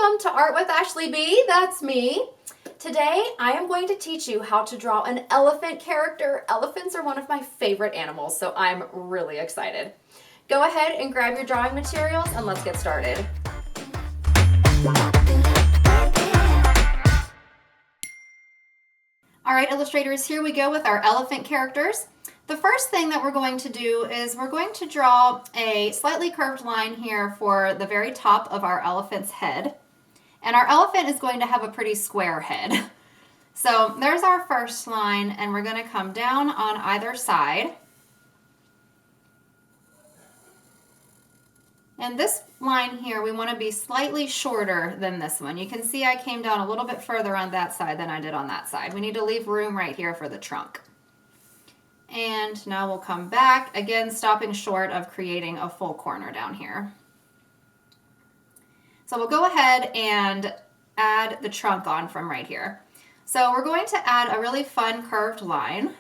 Welcome to Art with Ashley B. That's me. Today I am going to teach you how to draw an elephant character. Elephants are one of my favorite animals, so I'm really excited. Go ahead and grab your drawing materials and let's get started. All right, illustrators, here we go with our elephant characters. The first thing that we're going to do is we're going to draw a slightly curved line here for the very top of our elephant's head. And our elephant is going to have a pretty square head. So there's our first line, and we're going to come down on either side. And this line here, we want to be slightly shorter than this one. You can see I came down a little bit further on that side than I did on that side. We need to leave room right here for the trunk. And now we'll come back, again stopping short of creating a full corner down here. So we'll go ahead and add the trunk on from right here. So we're going to add a really fun curved line.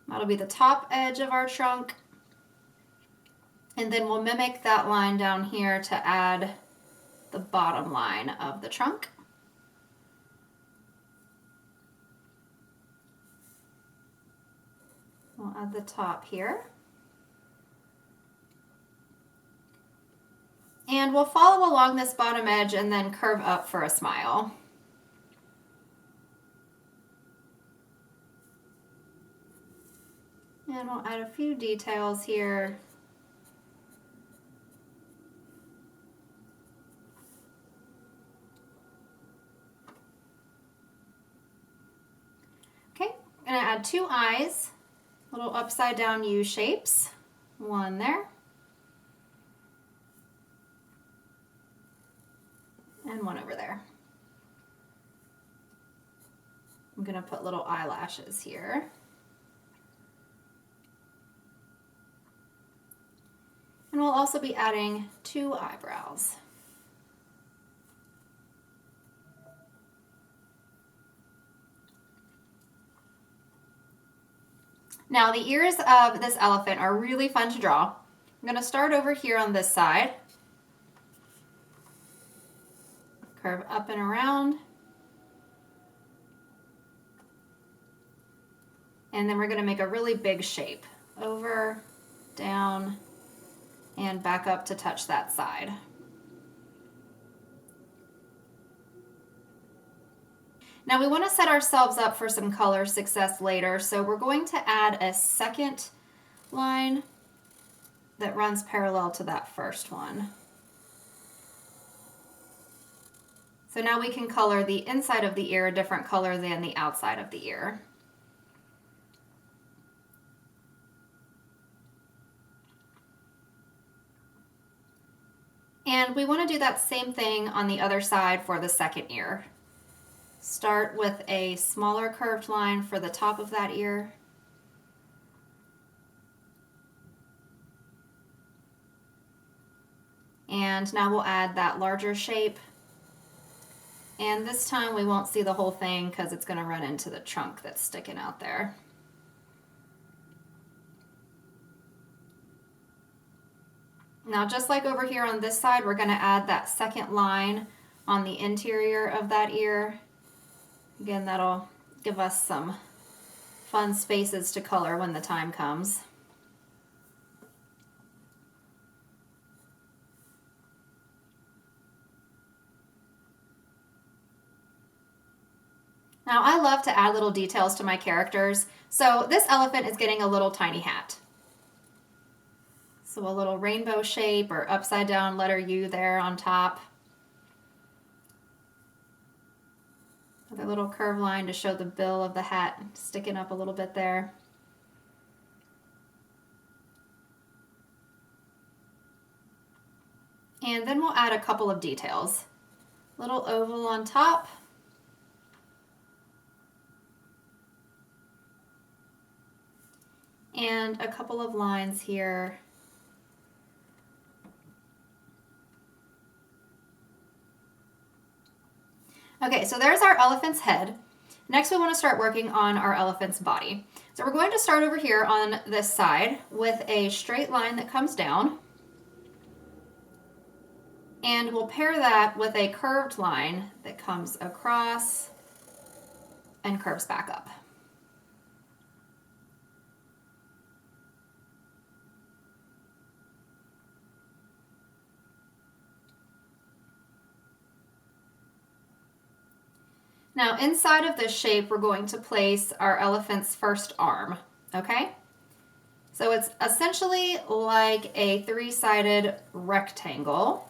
That'll be the top edge of our trunk. And then we'll mimic that line down here to add the bottom line of the trunk. We'll add the top here. And we'll follow along this bottom edge and then curve up for a smile. And we'll add a few details here. Okay, I'm going to add two eyes, little upside down U shapes. One there. And one over there. I'm going to put little eyelashes here. And we'll also be adding two eyebrows. Now the ears of this elephant are really fun to draw. I'm going to start over here on this side. Curve up and around. And then we're going to make a really big shape. Over, down, and back up to touch that side. Now we want to set ourselves up for some color success later, so we're going to add a second line that runs parallel to that first one. So now we can color the inside of the ear a different color than the outside of the ear. And we want to do that same thing on the other side for the second ear. Start with a smaller curved line for the top of that ear. And now we'll add that larger shape. And this time we won't see the whole thing because it's going to run into the trunk that's sticking out there. Now just like over here on this side, we're going to add that second line on the interior of that ear. Again, that'll give us some fun spaces to color when the time comes. Now I love to add little details to my characters, so this elephant is getting a little tiny hat. So a little rainbow shape or upside down letter U there on top. With a little curved line to show the bill of the hat sticking up a little bit there. And then we'll add a couple of details. Little oval on top. And a couple of lines here. Okay, so there's our elephant's head. Next we want to start working on our elephant's body. So we're going to start over here on this side with a straight line that comes down. And we'll pair that with a curved line that comes across and curves back up. Now inside of this shape, we're going to place our elephant's first arm, okay? So it's essentially like a three-sided rectangle.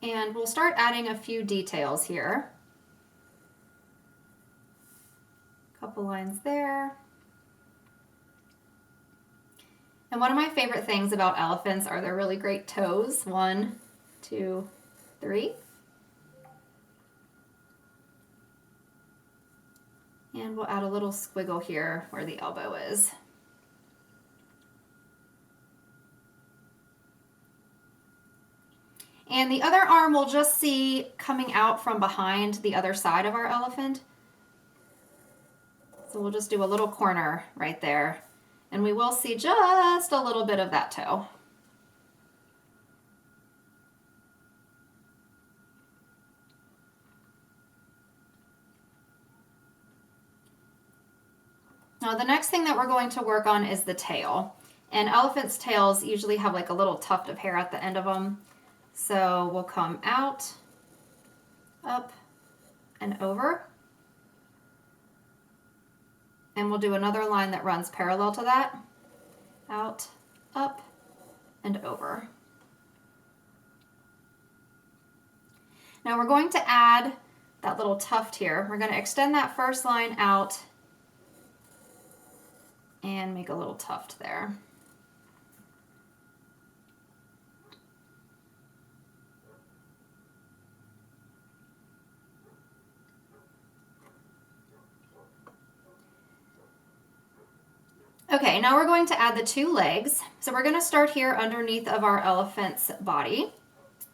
And we'll start adding a few details here. A couple lines there. And one of my favorite things about elephants are their really great toes. 1, 2, 3. And we'll add a little squiggle here where the elbow is. And the other arm we'll just see coming out from behind the other side of our elephant. So we'll just do a little corner right there. And we will see just a little bit of that toe. Now the next thing that we're going to work on is the tail. And elephants' tails usually have like a little tuft of hair at the end of them. So we'll come out, up, and over. And we'll do another line that runs parallel to that. Out, up, and over. Now we're going to add that little tuft here. We're going to extend that first line out and make a little tuft there. Okay, now we're going to add the 2 legs. So we're going to start here underneath of our elephant's body.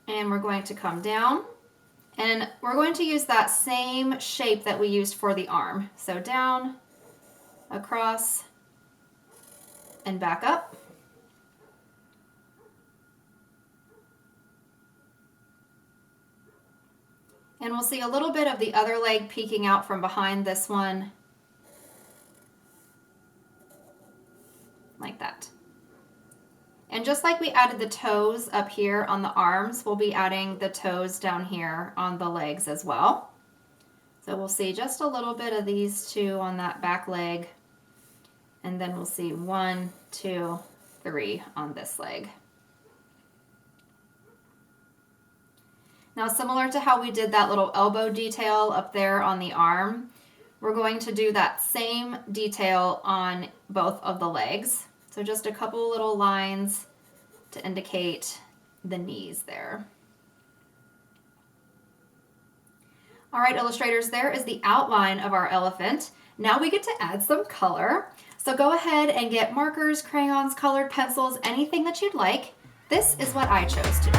And we're going to come down. And we're going to use that same shape that we used for the arm. So down, across, and back up. And we'll see a little bit of the other leg peeking out from behind this one. Like that. And just like we added the toes up here on the arms, we'll be adding the toes down here on the legs as well. So we'll see just a little bit of these 2 on that back leg, and then we'll see 1, 2, 3 on this leg. Now, similar to how we did that little elbow detail up there on the arm, we're going to do that same detail on both of the legs. So just a couple little lines to indicate the knees there. All right, illustrators, there is the outline of our elephant. Now we get to add some color. So go ahead and get markers, crayons, colored pencils, anything that you'd like. This is what I chose to do.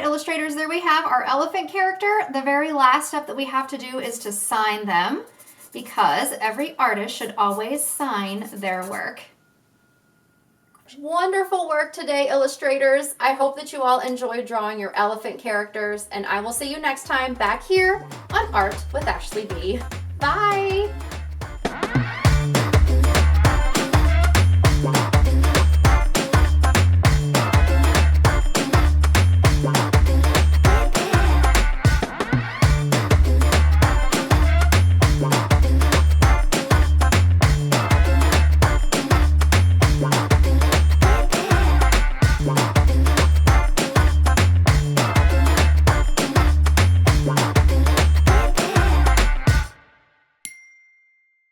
Illustrators, there we have our elephant character. The very last step that we have to do is to sign them, because every artist should always sign their work. Wonderful work today, illustrators. I hope that you all enjoyed drawing your elephant characters, and I will see you next time back here on Art with Ashley B. Bye!